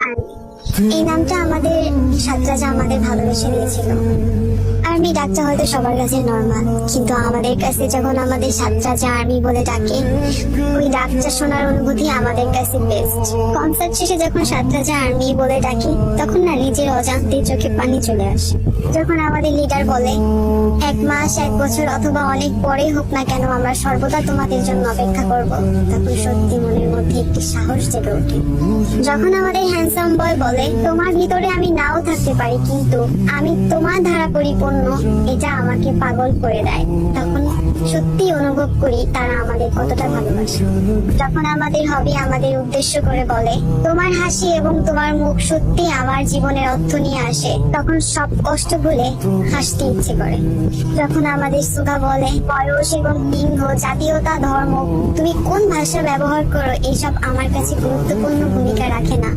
Army. এই নামটা আমাদের সাতরাজা আমাদের ভালোবেসে দিয়েছিল। আর্মি ডাকটা হয়তো সবার কাছে নর্মাল, কিন্তু আমাদের কাছে যখন আমাদের সাতরাজা আর্মি বলে ডাকে, ওই ডাকটা শোনার অনুভূতি আমাদের কাছে বেস্ট। কনসার্ট শেষে যখন সাতরাজা আর্মি বলে ডাকি, তখন না নিজের অজান্তে চোখে পানি চলে আসে। যখন আমাদের লিডার বলে, 1 মাস 1 বছর অথবা অনেক পরে হোক না কেন, আমরা সর্বদা তোমাদের জন্য অপেক্ষা করব, তখন সত্যি মনের মধ্যে একটি সাহস জেগে ওঠে। যখন আমাদের হ্যান্ডসাম বয় বলে, তোমার ভিতরে আমি নাও থাকতে পারি, কিন্তু আমি তোমার দ্বারা পরিপূর্ণ, এটা আমাকে পাগল করে দেয়। তখন সত্যি অনুভব করি তারা আমাদের কতটা ভালোবাসে। যখন আমাদের হবি আমাদের উদ্দেশ্য করে বলে, তোমার হাসি এবং তোমার মুখ সত্যি আমার জীবনের অর্থ নিয়ে আসে, তখন সব কষ্ট ভুলে হাসতে ইচ্ছে করে। যখন আমাদের সুধা বলে, বয়স এবং লিঙ্গ, জাতীয়তা, ধর্ম, তুমি কোন ভাষা ব্যবহার করো, এসব আমার কাছে গুরুত্বপূর্ণ ভূমিকা রাখে না।